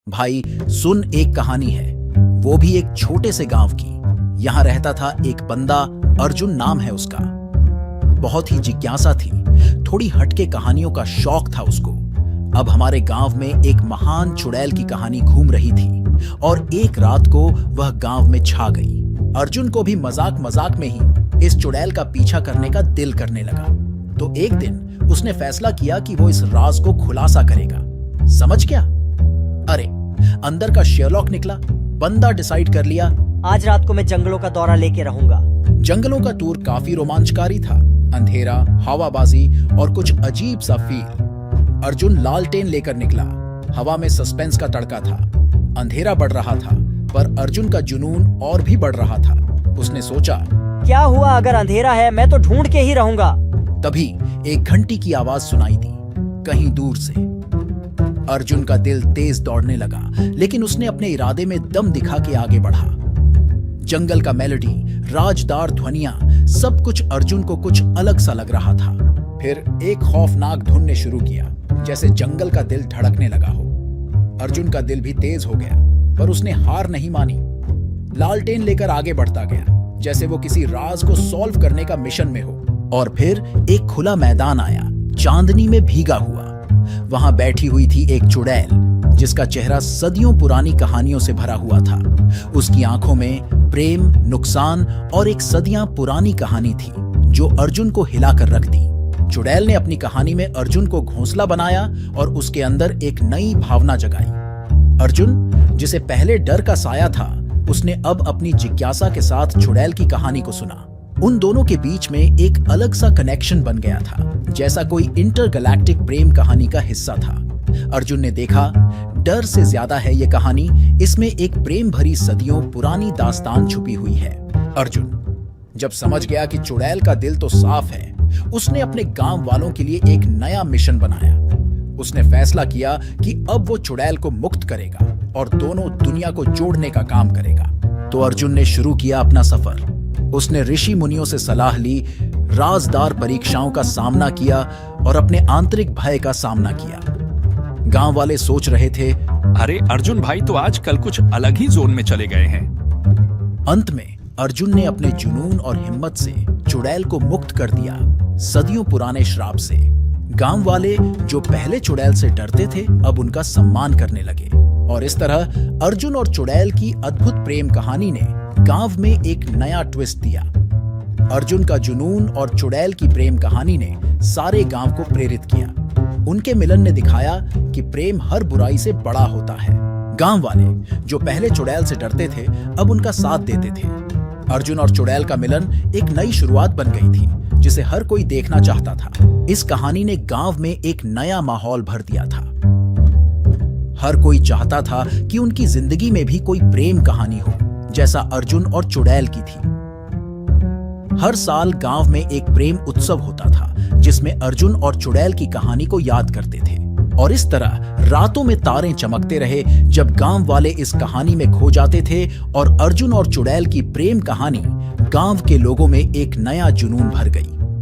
भाई सुन, एक कहानी है, वो भी एक छोटे से गांव की। यहां रहता था एक बंदा, अर्जुन नाम है उसका। बहुत ही जिज्ञासा थी, थोड़ी हटके कहानियों का शौक था उसको। अब हमारे गांव में एक महान चुड़ैल की कहानी घूम रही थी और एक रात को वह गांव में छा गई। अर्जुन को भी मजाक मजाक में ही इस चुड़ैल का पीछा करने का दिल करने लगा। तो एक दिन उसने फैसला किया कि वो इस राज को खुलासा करेगा। समझ क्या? अरे अंदर का शेरलॉक निकला। बंदा डिसाइड कर लिया, आज रात को मैं जंगलों का दौरा लेके रहूंगा। जंगलों का टूर काफी रोमांचकारी था। अंधेरा, हवाबाजी और कुछ अजीब सा फील। अर्जुन लालटेन लेकर निकला। हवा में सस्पेंस का तड़का था। अंधेरा बढ़ रहा था, पर अर्जुन का जुनून और भी बढ़ रहा था। उसने सोचा, क्या हुआ अगर अंधेरा है, मैं तो ढूंढ के ही रहूंगा। तभी एक घंटी की आवाज सुनाई दी कहीं दूर से। अर्जुन का दिल तेज दौड़ने लगा, लेकिन उसने अपने इरादे में दम दिखा के आगे बढ़ा। जंगल का मेलोडी, राजदार ध्वनियां, सब कुछ अर्जुन को कुछ अलग सा लग रहा था। फिर एक खौफनाक धुन ने शुरू किया, जैसे जंगल का दिल धड़कने लगा हो। अर्जुन का दिल भी तेज हो गया, पर उसने हार नहीं मानी। लालटेन लेकर आगे बढ़ता गया, जैसे वो किसी राज को सॉल्व करने का मिशन में हो। और फिर एक खुला मैदान आया, चांदनी में भीगा हुआ। वहां बैठी हुई थी एक चुड़ैल, जिसका चेहरा सदियों पुरानी कहानियों से भरा हुआ था। उसकी आंखों में प्रेम, नुकसान और एक सदियां पुरानी कहानी थी जो अर्जुन को हिलाकर रख दी। चुड़ैल ने अपनी कहानी में अर्जुन को घोंसला बनाया और उसके अंदर एक नई भावना जगाई। अर्जुन, जिसे पहले डर का साया था, उसने अब अपनी जिज्ञासा के साथ चुड़ैल की कहानी को सुना। उन दोनों के बीच में एक अलग सा कनेक्शन बन गया था, जैसा कोई इंटरगैलेक्टिक प्रेम कहानी का हिस्सा था। अर्जुन ने देखा, डर से ज्यादा है ये कहानी, इसमें एक प्रेम भरी सदियों पुरानी दास्तान छुपी हुई है। अर्जुन जब समझ गया कि चुड़ैल का दिल तो साफ है, उसने अपने गांव वालों के लिए एक नया मिशन बनाया। उसने फैसला किया कि अब वो चुड़ैल को मुक्त करेगा और दोनों दुनिया को जोड़ने का काम करेगा। तो अर्जुन ने शुरू किया अपना सफर। उसने ऋषि मुनियों से सलाह ली, राजदार परीक्षाओं का सामना किया और अपने आंतरिक भय का सामना किया। गांव वाले सोच रहे थे, अरे अर्जुन भाई तो आजकल कुछ अलग ही जोन में चले गए हैं। अंत में अर्जुन ने अपने जुनून और हिम्मत से चुड़ैल को मुक्त कर दिया, सदियों पुराने श्राप से। गांव वाले जो पहले चुड़ैल से डरते थे, अब उनका सम्मान करने लगे। और इस तरह अर्जुन और चुड़ैल की अद्भुत प्रेम कहानी ने गांव में एक नया ट्विस्ट दिया। अर्जुन का जुनून और चुड़ैल की प्रेम कहानी ने सारे गांव को प्रेरित किया। उनके मिलन ने दिखाया कि प्रेम हर बुराई से बड़ा होता है। गांव वाले जो पहले चुड़ैल से डरते थे, अब उनका साथ देते थे। अर्जुन और चुड़ैल का मिलन एक नई शुरुआत बन गई थी, जिसे हर कोई देखना चाहता था। इस कहानी ने गांव में एक नया माहौल भर दिया था। हर कोई चाहता था कि उनकी जिंदगी में भी कोई प्रेम कहानी हो, जैसा अर्जुन और चुड़ैल की थी। हर साल गांव में एक प्रेम उत्सव होता था, जिसमें अर्जुन और चुड़ैल की कहानी को याद करते थे। और इस तरह रातों में तारे चमकते रहे, जब गांव वाले इस कहानी में खो जाते थे और अर्जुन और चुड़ैल की प्रेम कहानी गांव के लोगों में एक नया जुनून भर गई।